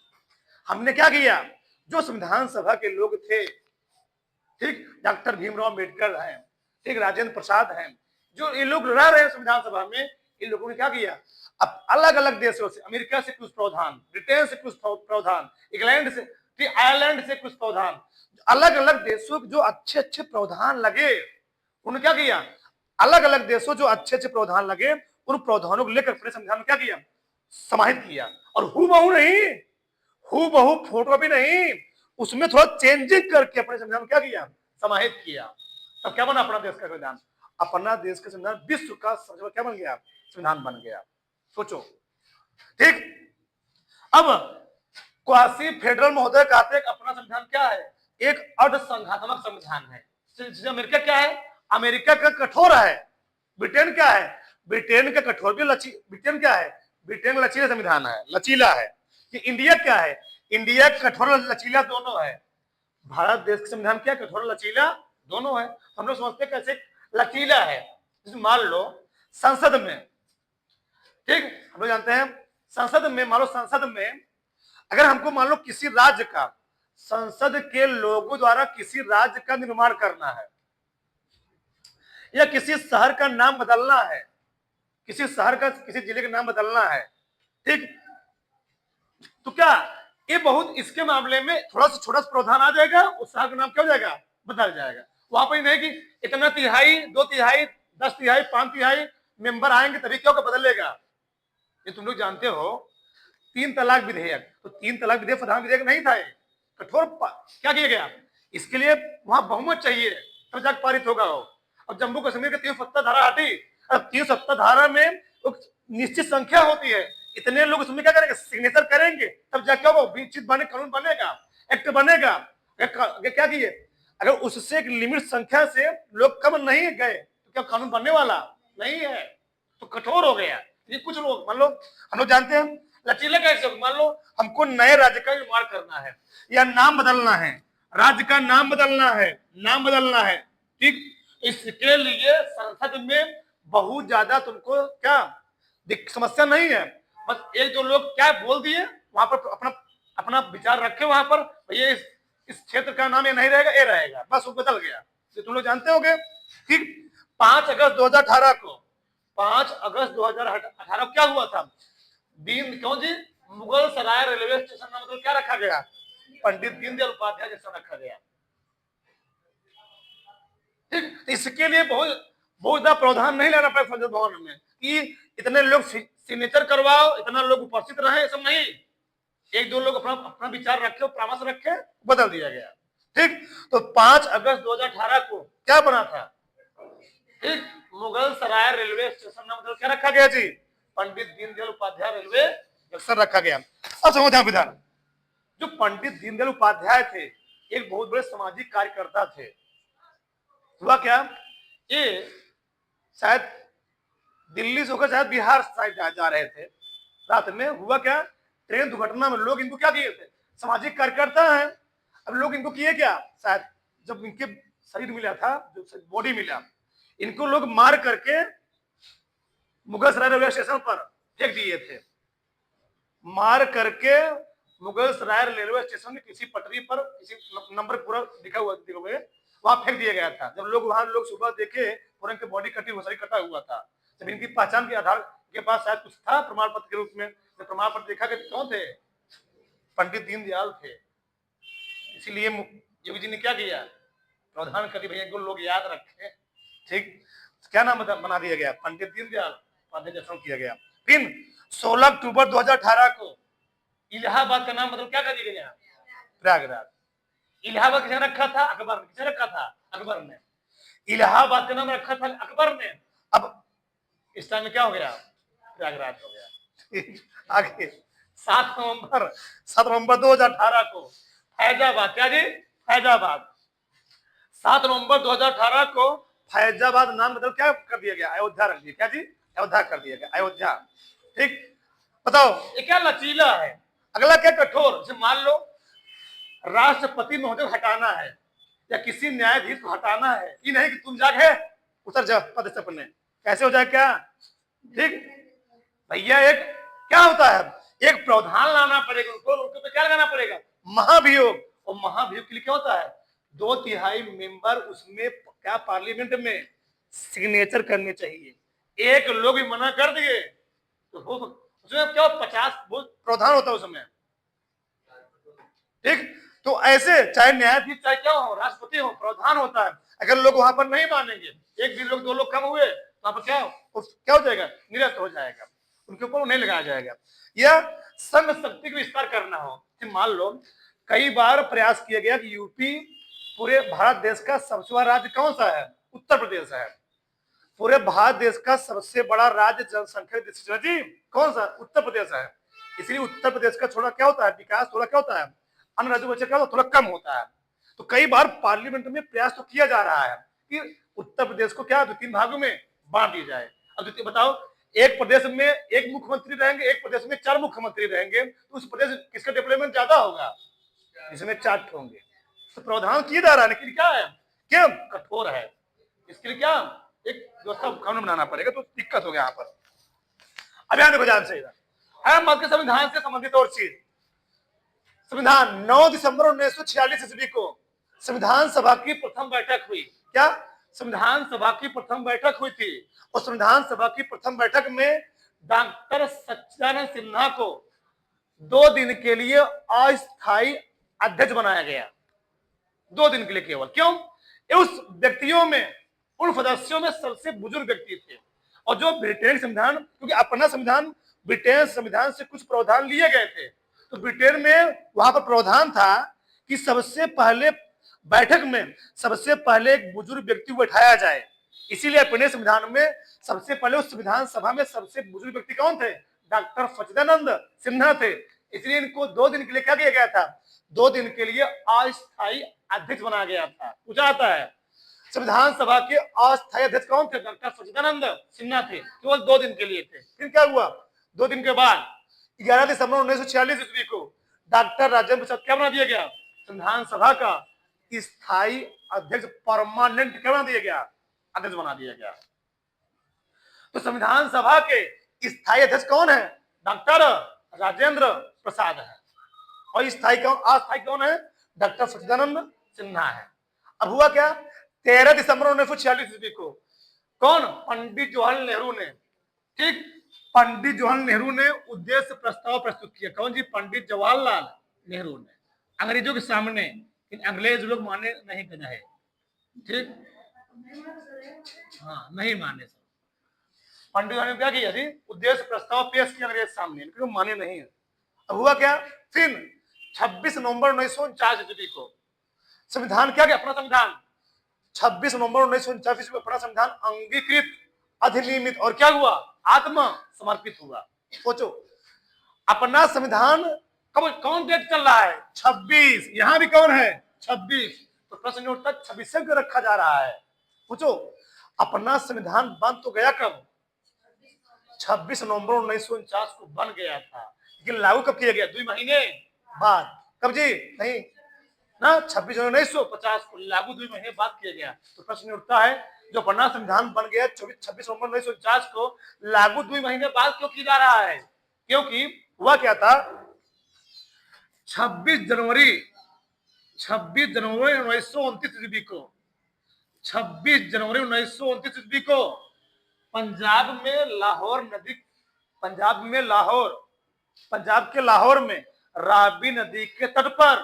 हमने क्या किया, जो संविधान सभा के लोग थे, ठीक, डॉक्टर भीमराव अम्बेडकर हैं, एक राजेंद्र प्रसाद हैं, जो ये लोग रह रहे हैं संविधान सभा में, इन लोगों ने क्या किया, अब अलग अलग देशों से, अमेरिका से कुछ प्रावधान, ब्रिटेन से कुछ प्रावधान, इंग्लैंड से, आयरलैंड से कुछ प्रावधान, अलग अलग देशों जो अच्छे अच्छे प्रावधान लगे, उन्होंने क्या किया, अलग अलग देशों जो अच्छे अच्छे प्रावधान लगे, उन प्रावधानों को लेकर अपने संविधान में क्या किया, समाहित किया। और हूबहू नहीं, हूबहू फोटो भी नहीं, उसमें थोड़ा चेंजिंग करके अपने संविधान में क्या किया, समाहित किया। तब क्या बना अपना देश का संविधान, अपना देश का संविधान विश्व का सबसे बड़ा क्या बन गया, संविधान बन गया। सोचो, ठीक। अब क्वासी फेडरल महोदय कहते हैं अपना संविधान क्या है, एक अर्ध संघात्मक संविधान है। अमेरिका क्या है, अमेरिका का कठोर है। ब्रिटेन क्या है, ब्रिटेन का कठोर भी ब्रिटेन क्या है, ब्रिटेन लचीला संविधान है, लचीला है। कि इंडिया क्या है, इंडिया कठोर लचीला दोनों है। भारत देश का संविधान क्या, कठोर लचीला दोनों है। हम लोग समझते हैं कैसे लचीला है, मान लो संसद में, ठीक, हम लोग जानते हैं संसद में, मान लो संसद में अगर हमको मान लो किसी राज्य का, संसद के लोगों द्वारा किसी राज्य का निर्माण करना है, या किसी शहर का नाम बदलना है, किसी शहर का, किसी जिले का नाम बदलना है, ठीक, तो क्या ये बहुत, इसके मामले में थोड़ा सा छोटा सा प्रावधान आ जाएगा, उस शहर का नाम क्या हो जाएगा, बदल जाएगा। वहां पर नहीं कि इतना तिहाई, 2 तिहाई, 10 तिहाई, 5 तिहाई मेंबर आएंगे तभी क्या होगा, बदलेगा। ये तुम लोग जानते हो 3 तलाक विधेयक, तो 3 तलाक विधेयक प्रधान विधेयक नहीं था, कठोर क्या किया गया, इसके लिए वहां बहुमत चाहिए तब जाकर पारित होगा। अब जम्मू कश्मीर की 370 धारा हटी, अब 370 धारा में निश्चित संख्या होती है, इतने लोग उसमें क्या करेंगे, सिग्नेचर करेंगे, तब जाके वो चीज बने, कानून बनेगा, एक्ट बनेगा। क्या किए, अगर उससे एक लिमिट संख्या से लोग कम नहीं गए तो क्या कानून बनने वाला नहीं है, तो कठोर हो गया। ये कुछ लोग, मान लो हम लोग जानते हैं लचीले कैसे, मान लो हमको नए राज्य का निर्माण करना है या नाम बदलना है, राज्य का नाम बदलना है, नाम बदलना है, ठीक, इसके लिए संसद में बहुत ज्यादा तुमको क्या समस्या नहीं है। बस एक दो लोग क्या बोल दिए, वहां पर अपना अपना विचार रखे, वहां पर ये इस क्षेत्र का नाम ये नहीं रहेगा, ये रहेगा, बस वो बदल गया। ये तुम लोग जानते होंगे, ठीक। 5 अगस्त 2018 को, 5 अगस्त 2018 क्या हुआ था, क्यों जी, मुगल सराय रेलवे स्टेशन का मतलब क्या रखा गया, पंडित दीनदयाल उपाध्याय जैसा रखा गया, ठीक। इसके लिए बहुत ज्यादा प्रावधान नहीं लेना पड़ा संसद भवन में कि इतने लोग सिग्नेचर करवाओ, इतना लोग उपस्थित रहे, सब नहीं, एक दो लोग अपना अपना विचार रखे, परामर्श रखे, बदल दिया गया, ठीक। तो 5 अगस्त 2018 को क्या बना था, ठीक, मुगल सराय रेलवे स्टेशन का मतलब क्या रखा गया जी, पंडित दीनदयाल उपाध्याय रेलवे स्टेशन रखा गया। अब समझो विधान, जो पंडित दीनदयाल उपाध्याय थे एक बहुत बड़े सामाजिक कार्यकर्ता थे। हुआ क्या, ये शायद दिल्ली से होकर शायद बिहार साइड जा रहे थे, रात में हुआ क्या, ट्रेन दुर्घटना में लोग इनको क्या किए थे, सामाजिक कार्यकर्ता हैं, अब लोग इनको किए क्या, शायद जब इनके शरीर मिला था, जो बॉडी मिला, इनको लोग मार करके मुगल सराय रेलवे स्टेशन पर फेंक दिए थे, मार करके मुगल सराय रेलवे स्टेशन की किसी पटरी पर, किसी नंबर पूरा लिखा हुआ वहां फेंक दिया गया था। जब लोग वहां लोग सुबह देखे पूरा इनकी बॉडी कटी हुई, शरीर कटा हुआ था, जब इनकी पहचान के आधार के पास शायद कुछ था प्रमाण पत्र के रूप में, जब प्रमाण पत्र देखा कि कौन थे, पंडित दीनदयाल थे। इसीलिए योगी जी ने क्या किया, प्रावधान कर दिया, भैया लोग याद रखे, ठीक, क्या नाम बना दिया गया, पंडित दीनदयाल उपाध्याय जैसा किया गया। फिर 16 अक्टूबर 2018 को इलाहाबाद का नाम मतलब क्या कर दिया गया, प्रयागराज। इलाहाबाद किसने रखा था, अकबर ने। किसने रखा था, अकबर ने। इलाहाबाद का नाम रखा था अकबर ने। अब इस टाइम में क्या हो गया, प्रयागराज हो गया। आगे 7 नवंबर 2018 को फैजाबाद, क्या जी, फैजाबाद, 7 नवंबर 2018 को फैजाबाद नाम मतलब क्या कर दिया गया, अयोध्या रख दिया, क्या जी, अयोध्या कर दिया गया, अयोध्या, ठीक। बताओ ये क्या लचीला है। अगला क्या कठोर, जैसे मान लो राष्ट्रपति महोदय को हटाना है या किसी न्यायाधीश को हटाना है, ये नहीं कि तुम जाके उतर जा पद से अपने, कैसे हो जाए क्या, ठीक भैया, एक क्या होता है, एक प्रावधान लाना पड़ेगा उनको, उनके पे क्या लगाना पड़ेगा, महाभियोग, और महाभियोग के लिए क्या होता है, 2/3 मेंबर उसमें क्या पार्लियामेंट में सिग्नेचर करने चाहिए। एक लोग भी मना कर दिए तो हो उसमें क्या 50 वो प्रावधान होता है उसमें। ठीक, तो ऐसे चाहे न्यायाधीश चाहे क्या हो, राष्ट्रपति हो, प्रावधान होता है। अगर लोग वहां पर नहीं मानेंगे, एक भी लोग 2 लोग कम हुए तो वहां पर क्या हो जाएगा, निरस्त हो जाएगा, उनके ऊपर नहीं लगाया जाएगा। या संघ शक्ति का विस्तार करना हो, मान लो कई बार प्रयास किया गया कि यूपी पूरे भारत देश का सबसे बड़ा राज्य कौन सा है, उत्तर प्रदेश है। पूरे भारत देश का सबसे बड़ा राज्य जनसंख्या दृष्टि से कौन सा, उत्तर प्रदेश है। इसलिए उत्तर प्रदेश का थोड़ा क्या होता है, विकास थोड़ा क्या होता है, अन्य राज्यों से क्या होता है, थोड़ा कम होता है। तो कई बार पार्लियामेंट में प्रयास तो किया जा रहा है कि उत्तर प्रदेश को क्या 2-3 भागों में बांट दिया जाए। अब बताओ, एक प्रदेश में एक मुख्यमंत्री रहेंगे, एक प्रदेश में 4 मुख्यमंत्री रहेंगे, तो उस प्रदेश किसका डेवलपमेंट ज्यादा होगा, इसमें 4 होंगे। तो प्रावधान किया जा रहा है, लेकिन क्या है, क्या कठोर है। इसके लिए क्या एक व्यवस्था कानून बनाना पड़ेगा, तो दिक्कत हो गया यहाँ पर। अब यहाँ देखो ध्यान से, है मध्य संविधान से संबंधित और चीज। संविधान 9 दिसंबर 1946 ईस्वी को संविधान सभा की प्रथम बैठक हुई। क्या संविधान सभा की प्रथम बैठक हुई थी, और संविधान सभा की प्रथम बैठक में डॉक्टर सच्चिदानंद सिन्हा को 2 दिन के लिए अस्थायी अध्यक्ष बनाया गया। 2 दिन के लिए केवल। क्यों? उस व्यक्तियों में, उन सदस्यों में सबसे बुजुर्ग व्यक्ति थे, और जो ब्रिटेन संविधान, क्योंकि अपना संविधान ब्रिटेन संविधान से कुछ प्रावधान लिए गए थे, तो ब्रिटेन में वहां पर प्रावधान था कि सबसे पहले बैठक में सबसे पहले एक बुजुर्ग व्यक्ति को बैठाया जाए। इसीलिए अपने संविधान में सबसे पहले उस संविधान सभा में सबसे बुजुर्ग व्यक्ति कौन थे, डॉक्टर सच्चिदानंद सिन्हा थे। इसलिए इनको 2 दिन के लिए क्या किया गया था, 2 दिन के लिए अस्थायी अध्यक्ष बनाया गया था। पूछा जाता है संविधान सभा के अस्थायी अध्यक्ष कौन थे, डॉक्टर सच्चिदानंद सिन्हा थे, केवल 2 दिन के लिए थे। फिर क्या हुआ, 2 दिन के बाद 11 दिसंबर 1946 ईस्वी को डॉक्टर राजेंद्र प्रसाद क्या बना दिया गया, संविधान सभा का स्थायी अध्यक्ष, परमानेंट क्या बना दिया गया, अध्यक्ष बना दिया गया। तो संविधान सभा के स्थायी अध्यक्ष कौन है, डॉक्टर राजेंद्र प्रसाद है, और अस्थायी कौन है, डॉक्टर सच्चिदानंद सिन्हा है। अब हुआ क्या, 13 दिसंबर 1946 ईस्वी को कौन, पंडित जवाहरलाल नेहरू ने, ठीक, पंडित जवाहरलाल नेहरू ने उद्देश्य प्रस्ताव प्रस्तुत किया। कौन जी, पंडित जवाहरलाल नेहरू ने, अंग्रेजों के सामने। अंग्रेज लोग माने नहीं करना है, ठीक, हाँ नहीं माने। पंडित जवाहरलाल ने क्या किया जी, उद्देश्य प्रस्ताव पेश किया अंग्रेज सामने, लेकिन माने नहीं। अब हुआ क्या, फिर 26 नवंबर 1949 ईस्वी को संविधान क्या, अपना संविधान 26 नवंबर 1949 में अपना संविधान अंगीकृत, अधिनियमित और क्या हुआ, आत्म समर्पित हुआ। सोचो, अपना संविधान कब, कौन डेट चल रहा है, 26, यहां भी कौन है 26, तो प्रश्न उठता 26 से रखा जा रहा है। पूछो, अपना संविधान बन तो गया कब, 26 नवंबर 1949 को बन गया था, लेकिन लागू कब किया गया, 2 महीने बाद। कब जी, नहीं ना, 26 जनवरी 1950 को लागू 2 महीने बाद किया गया। तो प्रश्न उठता है, जो अपना संविधान बन गया 26 नवंबर 1949 को, लागू 2 महीने बाद क्यों किया जा रहा है, क्योंकि हुआ क्या था, 26 जनवरी 1929 ईस्वी को, 26 जनवरी 1929 ईस्वी को पंजाब के लाहौर में रावी नदी के तट पर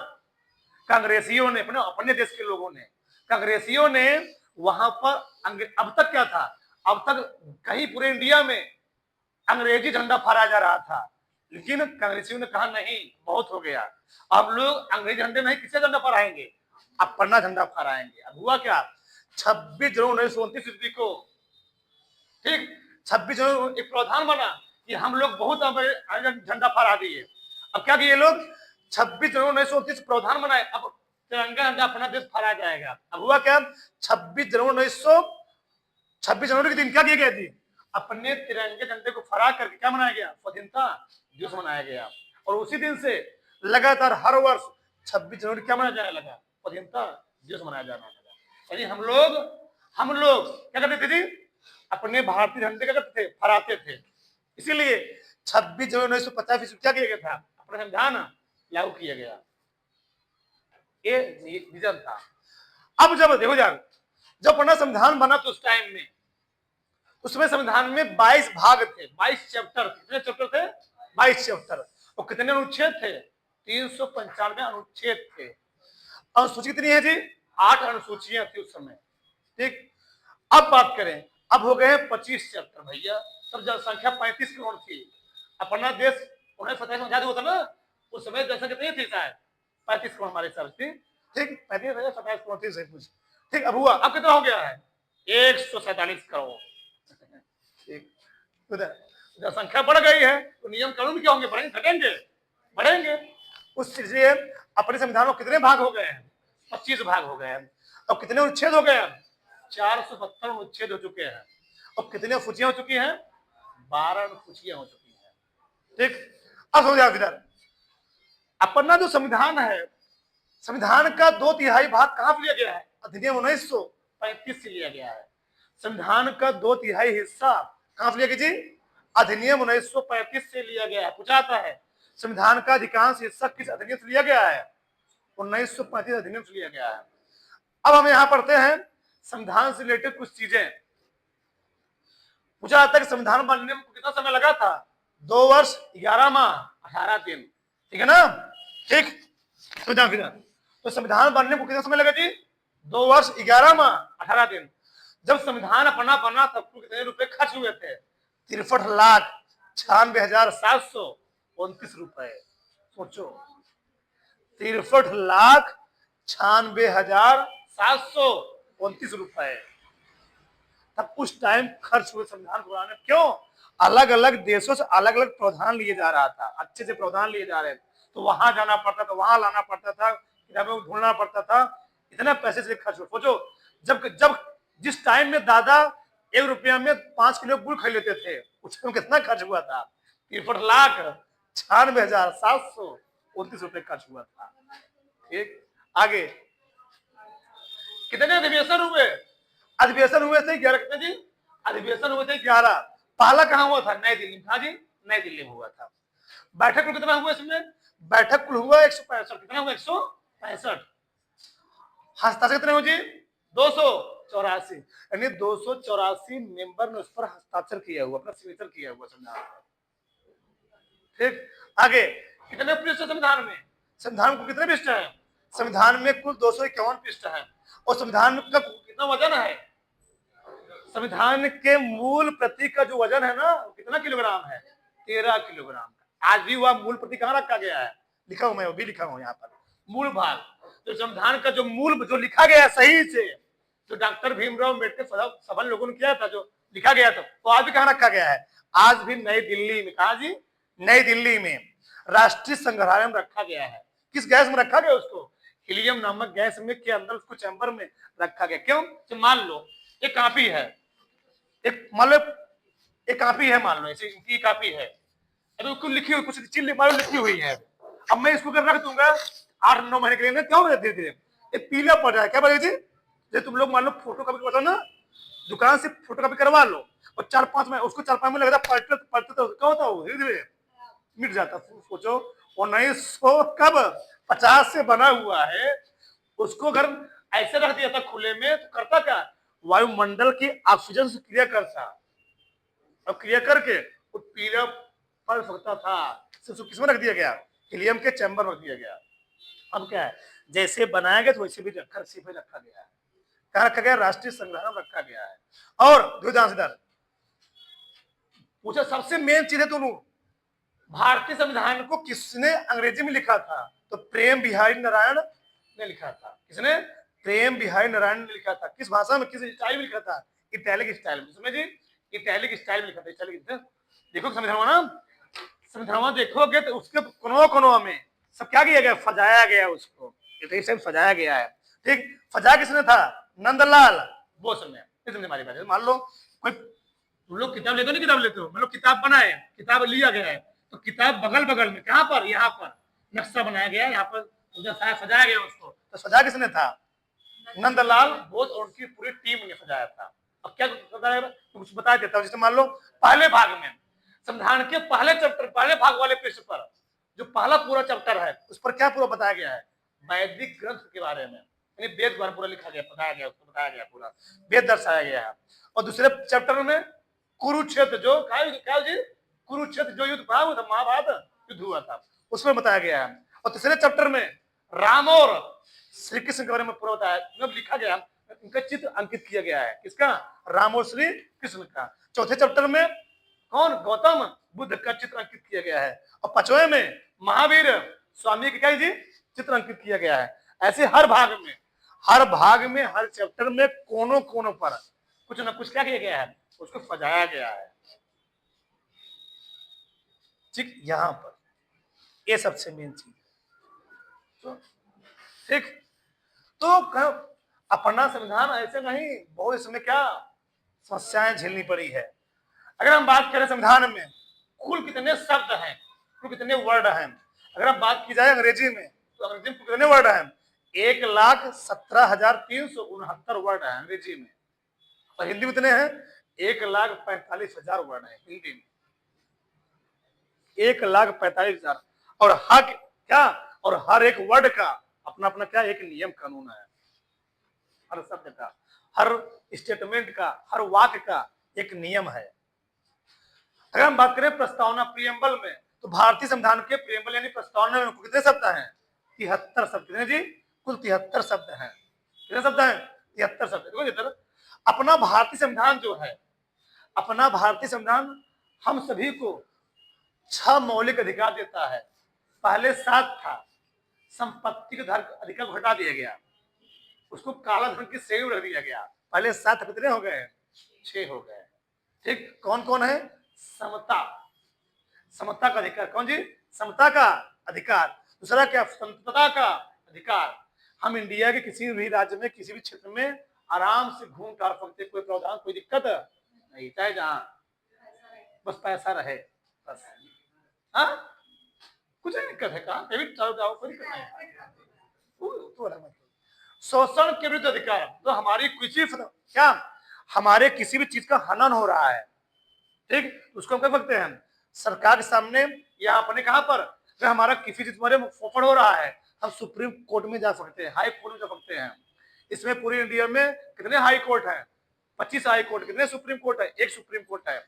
कांग्रेसियों ने, अपने देश के लोगों ने, कांग्रेसियों ने वहां पर अब तक क्या था, अब तक कहीं पूरे इंडिया में अंग्रेजी झंडा फहराया जा रहा था, लेकिन कांग्रेसियों ने कहा नहीं, बहुत हो गया, अब लोग अंग्रेजी झंडे नहीं, किससे झंडा फहराएंगे, अपना झंडा फहराएंगे। अब हुआ क्या, 26 जनवरी 1929 ईस्वी को, ठीक, 26 जनवरी एक प्रावधान बना कि हम लोग बहुत झंडा फहरा दिए। अब क्या किए लोग, 26 जनवरी 1929 प्रावधान बनाए, अब तिरंगा झंडा अपना देश फहराया जाएगा। अब हुआ क्या, 26 जनवरी के दिन क्या किया गया थी, अपने तिरंगे झंडे को फहरा करके क्या मनाया गया, स्वतंत्रता दिवस मनाया गया। और उसी दिन से लगातार हर वर्ष 26 जनवरी क्या मनाया जाने लगा, स्वतंत्रता दिवस मनाया जाने लगा। यानी हम लोग क्या करते थे जी, अपने भारतीय झंडे क्या करते थे, फहराते थे। इसीलिए 26 जनवरी 1950 ईस्वी क्या किया गया था, अपना संविधान लागू किया गया, ये रीजन था। अब जब देखो यार, जब अपना संविधान बना तो उस टाइम में, उसमें संविधान में 22 भाग थे, 22 चैप्टर। कितने चैप्टर थे? 22 चैप्टर। और कितने अनुच्छेद थे? 395 अनुच्छेद थे। अनुसूची कितनी है जी? 8 अनुसूचियां थी उस समय। ठीक, अब बात करें, अब हो गए 25 चैप्टर भैया। तब जनसंख्या 35 करोड़ थी। अपना देश 1927 में आजाद हुआ था ना, उस समय जनसंख्या कितनी थी? शायद 35 करोड़ हमारे हिसाब से। ठीक, 35 करोड़ थी, सही कुछ। ठीक, अब हुआ, अब कितना हो गया है? 147 करोड़। ठीक, जनसंख्या बढ़ गई है तो नियम कानून क्या होंगे? बढ़ेंगे घटेंगे? बढ़ेंगे। उससे अपने संविधान में कितने भाग हो गए हैं? 25 भाग हो गए हैं। अब कितने अनुच्छेद हो गए हैं? 472 अनुच्छेद हो चुके हैं। अब कितनी अनुसूचियां हो चुकी हैं? 12 अनुसूचियां हो चुकी हैं। ठीक, अब समझ इधर, अपना जो संविधान है, संविधान का 2/3 भाग कहां से लिया गया है? अधिनियम 1935 से लिया गया है। संविधान का 2/3 हिस्सा कहां से लिया गया जी? अधिनियम 1935 से लिया गया है। पूछा जाता है संविधान का अधिकांश हिस्सा किस अधिनियम से लिया गया है? 1935 अधिनियम से लिया गया है। अब हम यहां पढ़ते हैं संविधान से रिलेटेड कुछ चीजें। पूछा जाता है कि संविधान बनने में कितना समय लगा था? 2 वर्ष 11 माह 18 दिन। ठीक है ना? ठीक, संविधान, तो संविधान बनने को कितना समय लगा जी? 2 वर्ष 11 माह 18 दिन। जब संविधान अपना बना तब तो कितने रुपए खर्च हुए थे? 63,96,729 रुपए। सोचो, 63,96,729 रुपए तब उस टाइम खर्च हुए संविधान बनाने। क्यों? अलग अलग देशों से अलग अलग प्रावधान लिए जा रहा था, अच्छे से प्रावधान लिए जा रहे थे, तो वहां जाना पड़ता था, वहां लाना पड़ता था, किताबों को ढूंढना पड़ता था, इतना पैसे से खर्च हुआ। सोचो, जब जब जिस टाइम में दादा 1 रुपया में 5 किलो गुड़ खरीद लेते थे, उस टाइम कितना खर्च हुआ था? 63,96,729 रुपए खर्च हुआ था। ठीक, आगे कितने अधिवेशन हुए? अधिवेशन हुए थे 11। कितने जी? अधिवेशन हुए थे 11। पहला कहां हुआ था? नई दिल्ली में। हाँ जी, नई दिल्ली में हुआ था। बैठक कुल कितना हुआ इसमें? बैठक कुल हुआ 165। कितना हुआ? 165। हस्ताक्षर कितने हुए जी? 284। यानी 284 मेंबर ने उस पर हस्ताक्षर किया हुआ, अपना सिग्नेचर किया हुआ संविधान। ठीक, आगे कितने पृष्ठ है संविधान में? संविधान को कितने पृष्ठ है? संविधान में कुल 251 पृष्ठ है। और संविधान का कितना वजन है? संविधान के मूल प्रति का जो वजन है ना, कितना किलोग्राम है? 13 किलोग्राम का। आज भी वह मूल प्रति कहां रखा गया है? लिखा हूं, मैं वो भी लिखा हूं यहाँ पर, मूल भाग। तो संविधान का जो मूल जो लिखा गया है सही से, जो डॉक्टर भीमराव अम्बेडकर सभी लोगों ने किया था, जो लिखा गया था, वो आज भी कहां रखा गया है? आज भी नई दिल्ली में। कहा जी? नई दिल्ली में राष्ट्रीय संग्रहालय में रखा गया है। किस गैस में रखा गया उसको? हीलियम नामक गैस में के अंदर उसको चैम्बर में रखा गया। क्यों? तो मान लो एक कॉपी है, एक मान लो एक कॉपी है, मान लो ऐसे इनकी कॉपी है, अरे उसको लिखी हुई कुछ चीज लिखी हुई है। अब मैं इसको रख दूंगा 8-9 महीने के लिए, क्यों धीरे धीरे ये पीला पड़ जाए। क्या बोले जी? जब तुम लोग मान लो फोटो कॉपी करवाओ ना, दुकान से फोटो कॉपी करवा लो और 4-5 महीने उसको 4-5 महीने लगता, पढ़ते पढ़ते तो क्या होता है, धीरे धीरे मिट जाता। सोचो 1900 कब 50 से बना हुआ है, उसको अगर ऐसे रख दिया था खुले में तो करता क्या? वायुमंडल की ऑक्सीजन से क्रिया करता, और क्रिया करके वो पीला पड़ सकता था। किसमें रख दिया गया? हीलियम के चैम्बर में रख दिया गया। अब क्या है, जैसे बनाया गया तो वैसे भी रखा गया है। कहा रखा गया? राष्ट्रीय संग्रहालय में रखा गया है। और ध्यान से पूछा, सबसे मेन चीज है दोनों, भारतीय संविधान को किसने अंग्रेजी में लिखा था? तो प्रेम बिहारी नारायण ने लिखा था। किसने? प्रेम बिहारी नारायण ने लिखा था। किस भाषा में, किस स्टाइल में लिखा था? इटैलिक स्टाइल में। समझ जी? इटैलिक स्टाइल में लिखा था। इटैलिक, देखो संविधान ना, संविधान देखोगे तो उसके कोनों में सब क्या किया गया? सजाया गया, उसको सजाया गया है। ठीक, सजा किसने था? नंदलाल बोस ने। हमारी बात मान लो कोई, तुम लोग किताब लेते हो, नहीं किताब लेते हो, मतलब किताब बनाए, किताब लिया गया है, तो किताब बगल बगल में कहां पर? यहाँ पर नक्शा बनाया गया, यहाँ पर सजाया गया उसको। तो सजा किसने था? नंदलाल बोस और उनकी पूरी टीम ने सजाया था। अब क्या कुछ बता देता हूँ। जैसे मान लो पहले भाग में, संविधान के पहले चैप्टर, पहले भाग वाले पृष्ठ पर जो पहला पूरा चैप्टर है, उस पर क्या पूरा बताया गया है? वैदिक ग्रंथ के बारे में। यानी वेद द्वारा पूरा लिखा गया, बताया गया, उसको बताया गया, पूरा वेद दर्शाया गया है। और दूसरे चैप्टर में कुरुक्षेत्र, जो क्या जी, कुरुक्षेत्र जो युद्ध था, वो महाभारत युद्ध हुआ था, उसमें बताया गया है। और तीसरे चैप्टर में राम और श्री कृष्ण के बारे में पूरा बताया, मतलब लिखा गया, उनका चित्र अंकित किया गया है। किसका? राम और श्री कृष्ण का। चौथे चैप्टर में कौन? गौतम बुद्ध का चित्र अंकित किया गया है। और पांचवें में महावीर स्वामी का जी चित्र अंकित किया गया है। ऐसे हर भाग में हर चैप्टर में कोनों कोनों पर कुछ ना कुछ क्या किया गया है, उसको सजाया गया है। ठीक, यहां पर ये सबसे मेन चीज है। ठीक, तो अपना संविधान ऐसे नहीं, बहुत इसमें क्या समस्याएं झेलनी पड़ी है। अगर हम बात करें संविधान में कुल कितने शब्द हैं, कुल कितने वर्ड हैं, अगर हम बात की जाए अंग्रेजी में, तो अंग्रेजी में कितने वर्ड हैं? 1,17,369 वर्ड है अंग्रेजी में। और हिंदी में कितने हैं? 1,45,000 वर्ड है हिंदी में, 1,45,000। और हक क्या, और हर एक वर्ड का अपना अपना क्या एक नियम कानून है। हर शब्द का, हर स्टेटमेंट का, हर वाक्य का एक नियम है। अगर हम बात करें प्रस्तावना प्रियम्बल में, तो भारतीय संविधान के प्रियम्बल यानी प्रस्तावना में कितने शब्द हैं? 73 शब्द। कितने जी? कुल 73 शब्द हैं। कितने शब्द हैं? 73 शब्द। देखो इधर, अपना भारतीय संविधान जो है, अपना भारतीय संविधान हम सभी को 6 मौलिक अधिकार देता है। पहले 7 था, संपत्ति के अधिकार को हटा दिया गया, उसको काला धन की श्रेणी में रख दिया गया। पहले 7 कितने हो गए? 6 हो गए। ठीक, कौन कौन है? समता, समता का अधिकार। कौन जी? समता का अधिकार। दूसरा क्या? स्वतंत्रता का अधिकार। हम इंडिया के किसी भी राज्य में, किसी भी क्षेत्र में आराम से घूम टहल सकते, कोई प्रावधान, कोई दिक्कत नहीं, चाहे जहां बस पैसा रहे, बस। हाँ, कुछ नहीं दिक्कत है, कहा कोई दिक्कत नहीं। शोषण के विरुद्ध अधिकार, तो हमारी किसी क्या, हमारे किसी भी चीज का हनन हो रहा है, ठीक, उसको हम कर सकते हैं सरकार के सामने, या अपने कहां पर, अगर हमारा किसी चीज पर फोफड़ हो रहा है, हम सुप्रीम कोर्ट में जा सकते हैं, हाई कोर्ट में जा सकते हैं। इसमें पूरी इंडिया में कितने हाई कोर्ट है? 25 हाई कोर्ट। कितने सुप्रीम कोर्ट है? 1 सुप्रीम कोर्ट है।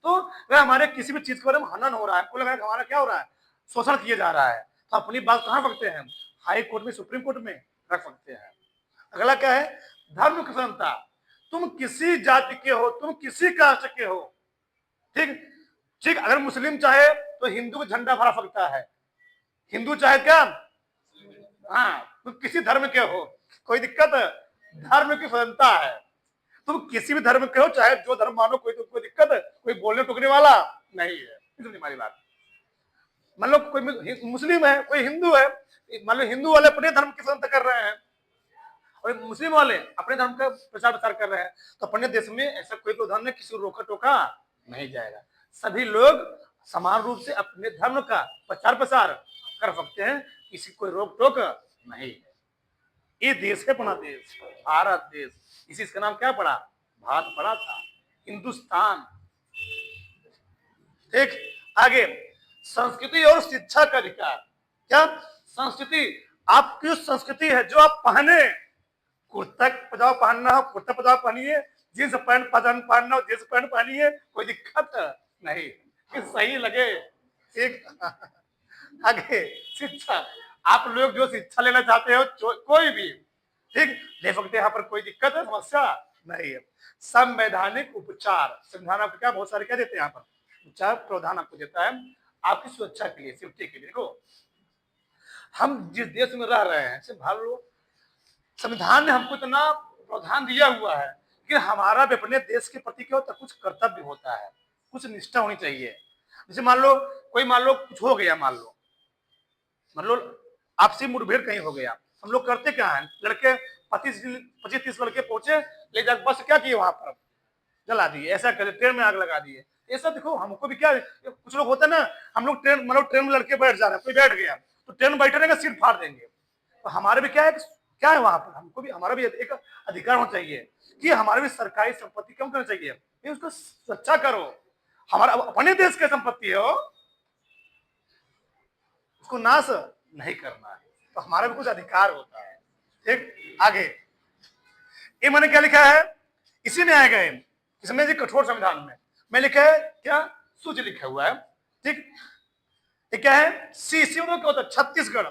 तो अगर हमारे किसी भी चीज के बारे में हनन हो रहा है, लगा हमारा क्या हो रहा है, शोषण किया जा रहा है, तो अपनी बात कहां रखते हैं? हाई कोर्ट में, सुप्रीम कोर्ट में रख सकते हैं। अगला क्या है? धर्म की स्वतंत्रता। तुम किसी जाति के हो, तुम किसी कास्ट के हो, ठीक ठीक, अगर मुस्लिम चाहे तो हिंदू का झंडा फहरा सकता है, हिंदू चाहे क्या, हाँ, तुम किसी धर्म के हो, कोई दिक्कत, धर्म की स्वतंत्रता है। तुम किसी भी धर्म के हो, चाहे जो धर्म मानो, कोई दिक्कत, कोई बोलने टोकने वाला नहीं है। हमारी बात, मान लो कोई मुस्लिम है, कोई हिंदू है, मान लो हिंदू वाले अपने धर्म की स्वतंत्रता कर रहे हैं और मुस्लिम वाले अपने धर्म का प्रचार प्रसार कर रहे हैं, तो अपने देश में ऐसा कोई प्रावधान नहीं, किसी को रोका टोका नहीं जाएगा। सभी लोग समान रूप से अपने धर्म का प्रचार प्रसार कर सकते हैं, किसी कोई रोक टोक नहीं है। ये देश है अपना देश, भारत देश। इसी का नाम क्या पड़ा? भारत पड़ा था, हिंदुस्तान। ठीक, आगे संस्कृति और शिक्षा का अधिकार। क्या संस्कृति? आपकी जो संस्कृति है, जो आप पहने, कुर्ता पजामा पहनना हो कुर्ता पजामा पहनिए, जींस पैंट पहनना हो जींस पैंट पहनिए, कोई दिक्कत नहीं, सही लगे। ठीक, आगे शिक्षा, आप लोग जो शिक्षा लेना चाहते हो, कोई भी ठीक ले सकते हैं, यहाँ पर कोई दिक्कत है, समस्या नहीं है। संवैधानिक उपचार, संविधान आपको क्या बहुत सारे क्या देते हैं, यहाँ पर उपचार प्रावधान आपको देता है आपकी सुरक्षा के लिए, सेफ्टी के लिए। देखो, हम जिस देश में रह रहे हैं, मान लो संविधान ने हमको इतना प्रावधान दिया हुआ है कि हमारा भी अपने देश के प्रति क्या होता है, कुछ कर्तव्य होता है, कुछ निष्ठा होनी चाहिए। जैसे मान लो कुछ हो गया, मान लो आपसी मुठभेड़ कहीं हो गया, हम लोग करते क्या है, लड़के 25-30 लड़के पहुंचे, ले जाकर बस क्या किए, वहां पर जला दिए, ऐसा करे, ट्रेन में आग लगा दिए। ऐसा देखो, हमको भी क्या, कुछ लोग होते हैं ना, हम लोग ट्रेन ट्रेन में लड़के बैठ जा रहे हैं, कोई बैठ गया तो ट्रेन में बैठे रहेंगे, सीट फाड़ देंगे। तो हमारे भी क्या है वहां पर, हमको भी, हमारा भी एक अधिकार होना चाहिए कि हमारे भी सरकारी संपत्ति कम करना चाहिए, उसको सुरक्षा करो। हमारा अपने देश की संपत्ति है, उसको नाश नहीं करना है, तो हमारा भी कुछ अधिकार होता है। ठीक, आगे ये मैंने क्या लिखा है, इसी में आएगा इसमें जी कठोर संविधान में मैं लिखा है क्या, सूची लिखा हुआ है। ठीक, ये क्या है, सी सी मतलब क्या होता है, छत्तीसगढ़।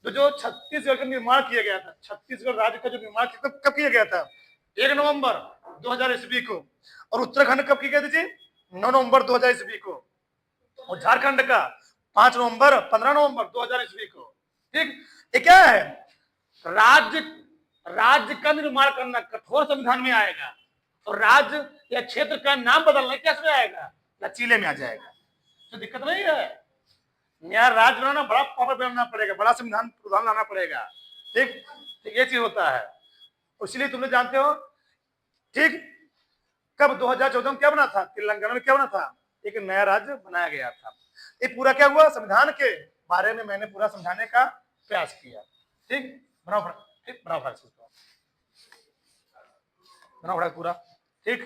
तो जो छत्तीसगढ़ का निर्माण किया गया था, छत्तीसगढ़ राज्य का जो निर्माण कब किया गया था, 1 नवंबर 2000 ईस्वी को। और उत्तराखंड कब की गई थी, 9 नवंबर 2000 ईस्वी को। और झारखंड का 5 नवंबर 15 नवंबर 2000 ईस्वी को। ठीक, ये क्या है, राज्य राज्य का निर्माण करना कठोर संविधान में आएगा, और राज्य या क्षेत्र का नाम बदलना कैसे आएगा, लचीले में आ जाएगा। तो दिक्कत नहीं है, नया राज्य बनाना बड़ा पावर बनाना पड़ेगा, बड़ा संविधान प्रावधान लाना पड़ेगा। ठीक, ये चीज होता है, इसलिए तुम लोग जानते हो। ठीक, कब 2014 में क्या बना था, तेलंगाना में क्या बना था, एक नया राज्य बनाया गया था। ये पूरा क्या हुआ, संविधान के बारे में मैंने पूरा समझाने का प्रयास किया। ठीक, बनाओ, ठीक, बनाओ, बनाओ पूरा। ठीक।